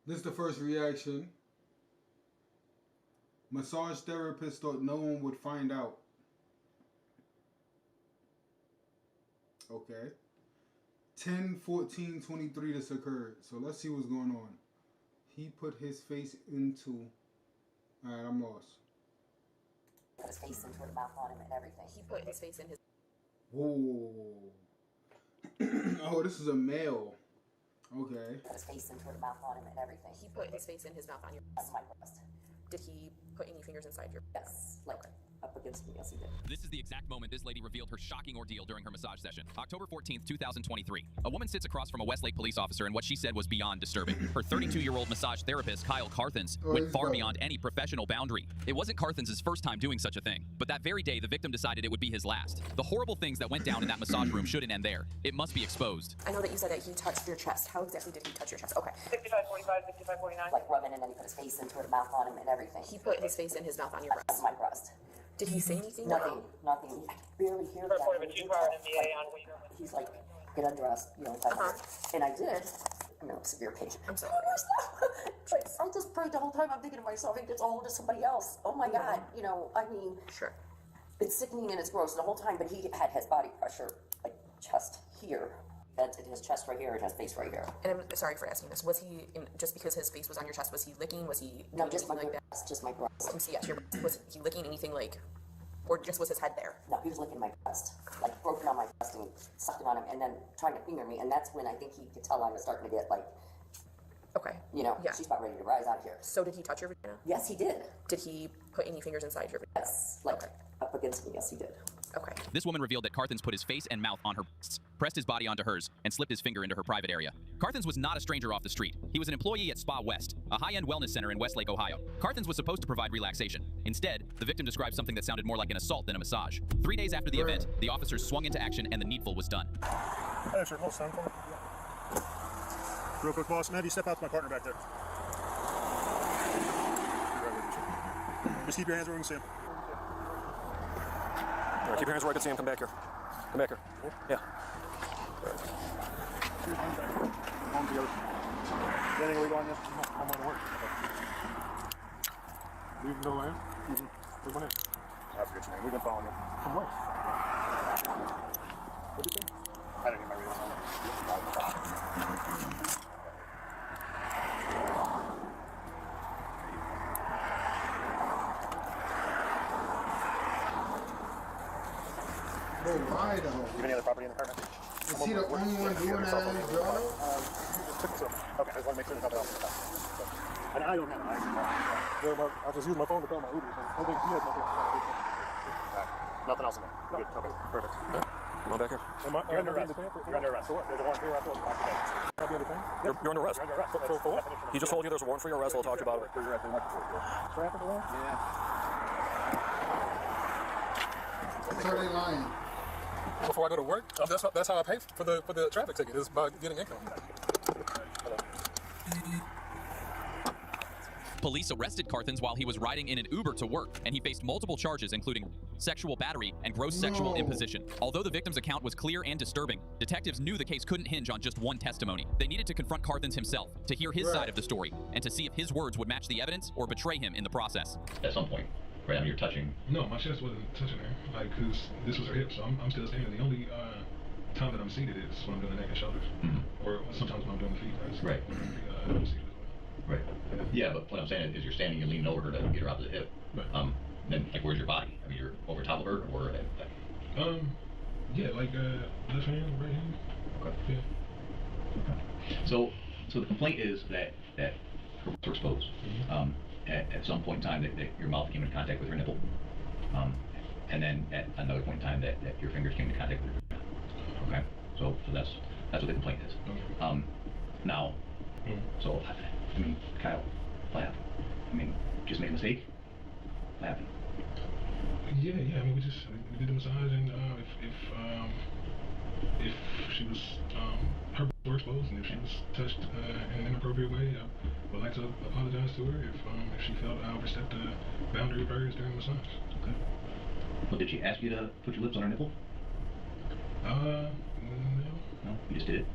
This is the first reaction. Massage therapist thought no one would find out. Okay. 10/14/23 this occurred. So let's see what's going on. He put his face into... Alright, I'm lost. Put his face into the mouth on him and everything. He put his face in his... Whoa. Oh, this is a male. Okay. Put his face into the mouth on him and everything. He put his face in his mouth on your... That's my breast. Did he put any fingers inside your... Yes. Like, up against me, yes he did. This is the exact moment this lady revealed her shocking ordeal during her massage session. October 14th, 2023. A woman sits across from a Westlake police officer in what she said was beyond disturbing. Her 32-year-old massage therapist, Kyle Carthens, went far beyond any professional boundary. It wasn't Carthens' first time doing such a thing, but that very day, the victim decided it would be his last. The horrible things that went down in that massage room shouldn't end there. It must be exposed. I know that you said that he touched your chest. How exactly did he touch your chest? Okay. 6545, 6549. Like rubbing and then he put his face into the mouth on him and everything. He put his face in his mouth on your breast. That's my breast. Did he say anything? Nothing. Nothing. I could barely hear that. Report of a 2-car MBA on Wheeler. He's like, get undressed, you know, type of thing. And I did. I'm in severe pain. I'm sorry. I just prayed the whole time. I'm thinking to myself, it gets a hold of somebody else. Oh my God. You know, I mean, Sure. it's sickening and it's gross the whole time, but he had his body pressure, like chest here. That's his chest right here and his face right here. And I'm sorry for asking this. Was he, just because his face was on your chest, was he licking? Was he No, doing just my anything like that? breast, just my breast. Let me see, yes, your breast. Was he licking anything like, or just was his head there? No, he was licking my breast, like broken on my breast and sucking on him and then trying to finger me. And that's when I think he could tell I was starting to get like, Okay. you know, Yeah. she's about ready to rise out of here. So did he touch your vagina? Yes, he did. Did he put any fingers inside your vagina? Yes, like Okay. up against me. Yes, he did. Okay. This woman revealed that Carthens put his face and mouth on her breasts, pressed his body onto hers, and slipped his finger into her private area. Carthens was not a stranger off the street. He was an employee at Spa West, a high-end wellness center in Westlake, Ohio. Carthens was supposed to provide relaxation. Instead, the victim described something that sounded more like an assault than a massage. 3 days after the event, the officers swung into action and the needful was done. Hey, sir, hold stand for me. Real quick, boss. Maybe step out to my partner back there. Just keep your hands where we can see him. Right, keep your hands where I can see him. Come back here. Come back here. Yeah. On the other. Anything we go on this? I'm going to work. Leave no land? Leave one in. I forget your name. We've been following you. From where? What did you say? I didn't get my reading on it. Bro, why though? You have any other property in the car? Is he the only one doing that at his job? Okay, I just want to make sure there's nothing else in the car. And I don't have it. I'll just use my phone to call my Uber. I think he has nothing. Nothing else in there. Good. Okay, perfect. Come on back here. You're under arrest. You're under arrest. There's a warrant for your arrest. You're under arrest. You're under arrest. For what? He just told you there's a warrant for your arrest. I'll talk to you about it. Yeah. So they lying. Before I go to work, that's how I pay for the traffic ticket, is by getting income. Police arrested Carthens while he was riding in an Uber to work, and he faced multiple charges, including sexual battery and gross sexual imposition. Although the victim's account was clear and disturbing, detectives knew the case couldn't hinge on just one testimony. They needed to confront Carthens himself, to hear his side of the story, and to see if his words would match the evidence or betray him in the process. At some point, right? I mean, you're touching. No, my chest wasn't touching her, like, cause this was her hip, so I'm still standing. The only time that I'm seated is when I'm doing the neck and shoulders, or sometimes when I'm doing the feet. That's Right. I'm seated as well. Right. Yeah, but what I'm saying is you're standing and leaning over her to get her out to the hip. Right. Then, like, where's your body? I mean, you're over top of her, or yeah, like left hand, right hand. Okay. Yeah. So the complaint is that her breasts were exposed. At some point in time that your mouth came into contact with her nipple, and then at another point in time that your fingers came into contact with her vagina. Okay. So that's what the complaint is. Okay. Now, so I mean, Kyle, what happened? I mean, just made a mistake. What happened? Yeah. I mean, we did the massage, and if she was her breasts were exposed, and if she was touched in an inappropriate way, I would like to apologize to her if she felt I overstepped the boundary of hers during the massage. Okay. Well, did she ask you to put your lips on her nipple? No. No, you just did it.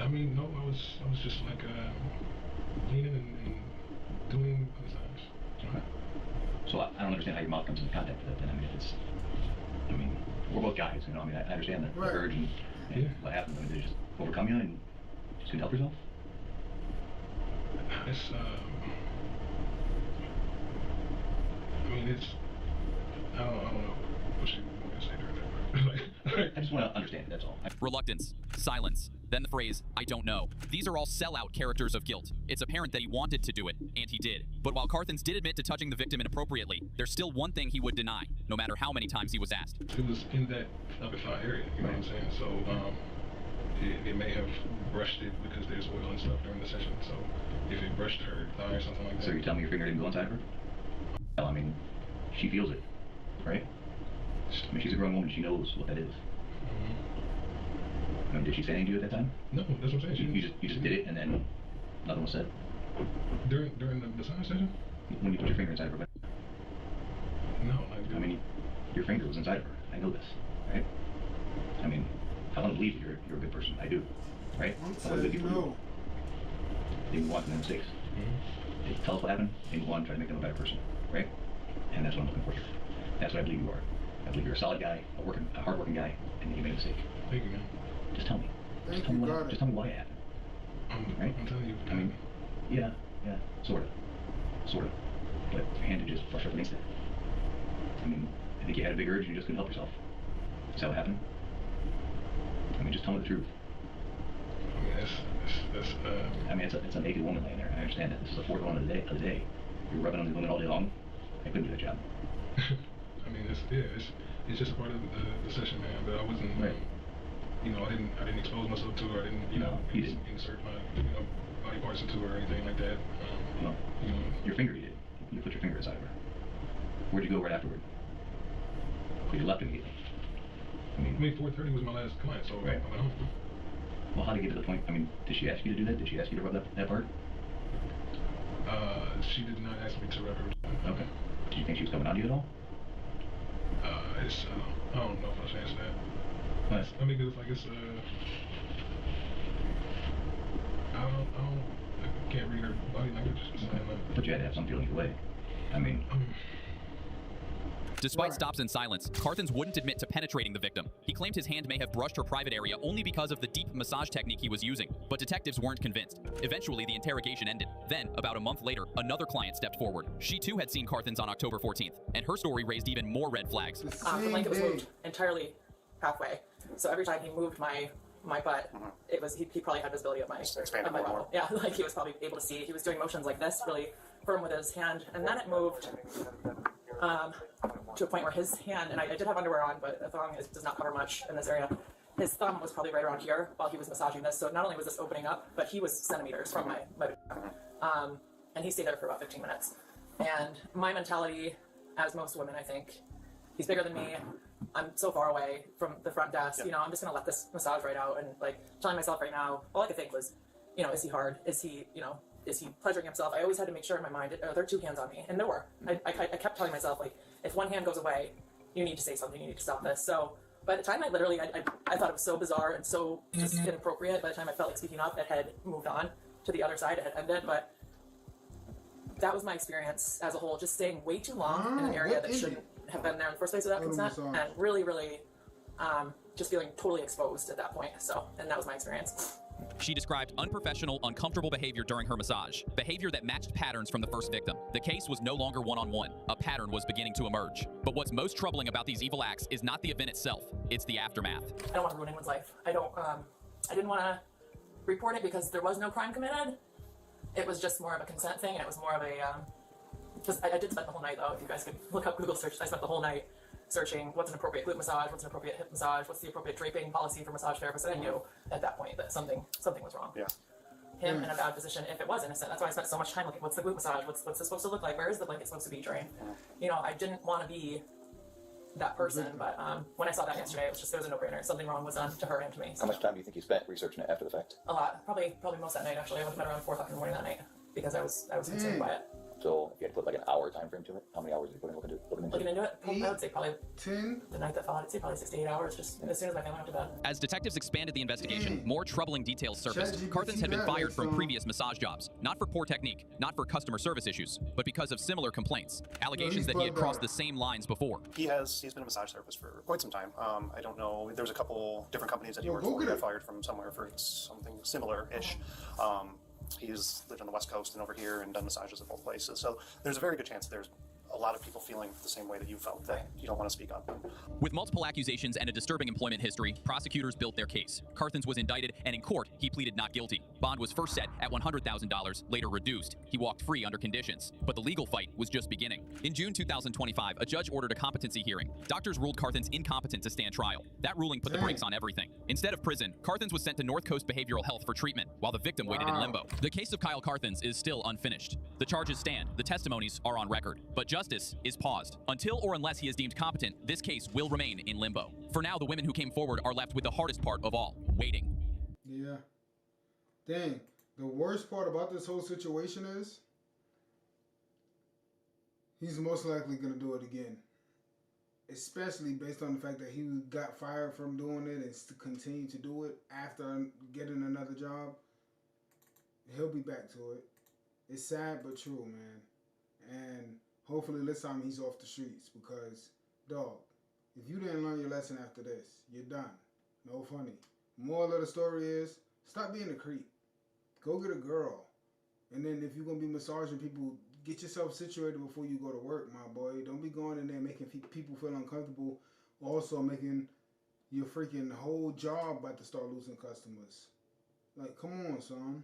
I mean, no, I was just like leaning and doing massage. Okay. So I don't understand how your mouth comes into contact with it. Then I mean, we're both guys, you know. I mean, I understand the urge and what happened. I mean, did it just overcome you and just couldn't help yourself? It's I mean, it's I don't know what you want to say during that. I just want to understand it, that's all. Reluctance, silence, then the phrase, I don't know. These are all sellout characters of guilt. It's apparent that he wanted to do it, and he did. But while Carthens did admit to touching the victim inappropriately, there's still one thing he would deny, no matter how many times he was asked. It was in that upper area, you know what I'm saying? So it may have brushed it because there's oil and stuff during the session. So if it brushed her thigh or something like that. So you're telling me your finger didn't go inside of her? Well, I mean, she feels it, right? I mean, she's a grown woman. She knows what that is. I mean, did she say anything to you at that time? No, that's what I'm saying. You just did it, and then nothing was said? During the massage session? When you put your finger inside of her? No. I mean, your finger was inside of her. I know this, right? I mean, I want to believe you're a good person. I do, right? I'm I want good people no. They move on from their mistakes. They tell us what happened, and move on, try to make them a better person, right? And that's what I'm looking for here. That's what I believe you are. I believe you're a solid guy, a hard-working guy, and you made a mistake. Thank you, man. Just tell me. Just tell me why it happened. Right? I'm telling you. I mean, yeah, sort of. But your hand did just brush up against it. I mean, I think you had a big urge and you just couldn't help yourself. Is that what happened? I mean, just tell me the truth. I mean, that's I mean, it's a naked woman laying there. I understand that. This is the fourth one of the day. You're rubbing on these women all day long. I couldn't do that job. I mean, it's just a part of the session, man. But I wasn't, you know, I didn't expose myself to her. I didn't, you know, insert my, body parts into her or anything like that. No. You know, your finger, you did. You put your finger inside of her. Where'd you go right afterward? Well, you left immediately. I mean, 4:30 was my last client, so I went home. Well, how to get to the point? I mean, did she ask you to do that? Did she ask you to rub that part? She did not ask me to rub her. Okay. Did you think she was coming on to you at all? I don't know if I should answer that. What? I mean, cause like I can't read her body language. But you had to have some feeling either way. I mean. Despite stops and silence, Carthens wouldn't admit to penetrating the victim. He claimed his hand may have brushed her private area only because of the deep massage technique he was using, but detectives weren't convinced. Eventually, the interrogation ended. Then, about a month later, another client stepped forward. She too had seen Carthens on October 14th, and her story raised even more red flags. The blanket was moved entirely halfway, so every time he moved my butt, it was he probably had visibility of my bottle. Yeah, like he was probably able to see. He was doing motions like this, really firm with his hand, and then it moved to a point where his hand, and I did have underwear on, but the thong does not cover much in this area. His thumb was probably right around here while he was massaging this, so not only was this opening up, but he was centimeters from my and he stayed there for about 15 minutes. And my mentality, as most women, I think, he's bigger than me, I'm so far away from the front desk, you know, I'm just gonna let this massage right out, and like telling myself right now, all I could think was, you know, is he hard? Is he, you know, is he pleasuring himself? I always had to make sure in my mind, are there two hands on me? And there were. I kept telling myself, like, if one hand goes away, you need to say something, you need to stop this. So by the time I thought it was so bizarre and so just inappropriate. By the time I felt like speaking up, it had moved on to the other side, it had ended. But that was my experience as a whole, just staying way too long in an area that shouldn't have been there in the first place without consent, and really, just feeling totally exposed at that point. So, and that was my experience. She described unprofessional, uncomfortable behavior during her massage, behavior that matched patterns from the first victim. The case was no longer one-on-one. A pattern was beginning to emerge. But what's most troubling about these evil acts is not the event itself, it's the aftermath. I don't want to ruin anyone's life. I didn't want to report it because there was no crime committed. It was just more of a consent thing, and it was more of a, I did spend the whole night, though. If you guys could look up Google search, I spent the whole night searching what's an appropriate glute massage, what's an appropriate hip massage, what's the appropriate draping policy for massage therapists, and I knew at that point that something was wrong. Yeah. Him in a bad position if it was innocent. That's why I spent so much time looking, what's the glute massage, what's this supposed to look like, where is the blanket supposed to be during? You know, I didn't want to be that person, but when I saw that yesterday, it was a no-brainer. Something wrong was done to her and to me. How much time do you think you spent researching it after the fact? A lot. Probably most that night, actually. I went to bed around 4 o'clock in the morning that night because I was concerned by it. So if you had to put like an hour time frame to it, how many hours did you put in looking into it? I would say probably 10. the night that followed. I'd say probably 6 to 8 hours, just as soon as my family went to bed. As detectives expanded the investigation, Dang. more troubling details surfaced. ChatGPT Carthens had been that, fired like, from from- previous massage jobs, not for poor technique, not for customer service issues, but because of similar complaints. Allegations that he had bugged crossed out. the same lines before. He's been a massage therapist for quite some time. I don't know. There was a couple different companies that he Yo, worked go for. get He got it. fired from somewhere for something similar-ish. He's lived on the West Coast and over here and done massages at both places. So there's a very good chance there's a lot of people feeling the same way that you felt, that you don't want to speak up. With multiple accusations and a disturbing employment history, prosecutors built their case. Carthens was indicted, and in court, he pleaded not guilty. Bond was first set at $100,000, later reduced. He walked free under conditions. But the legal fight was just beginning. In June 2025, a judge ordered a competency hearing. Doctors ruled Carthens incompetent to stand trial. That ruling put the brakes on everything. Instead of prison, Carthens was sent to North Coast Behavioral Health for treatment, while the victim waited in limbo. The case of Kyle Carthens is still unfinished. The charges stand, the testimonies are on record, but justice is paused. Until or unless he is deemed competent, this case will remain in limbo. For now, the women who came forward are left with the hardest part of all, waiting. Yeah. Dang. The worst part about this whole situation is he's most likely going to do it again. Especially based on the fact that he got fired from doing it and to continue to do it after getting another job. He'll be back to it. It's sad but true, man. And hopefully this time he's off the streets because, dog, if you didn't learn your lesson after this, you're done. No funny. Moral of the story is, stop being a creep. Go get a girl. And then if you're going to be massaging people, get yourself situated before you go to work, my boy. Don't be going in there making people feel uncomfortable. Also making your freaking whole job about to start losing customers. Like, come on, son.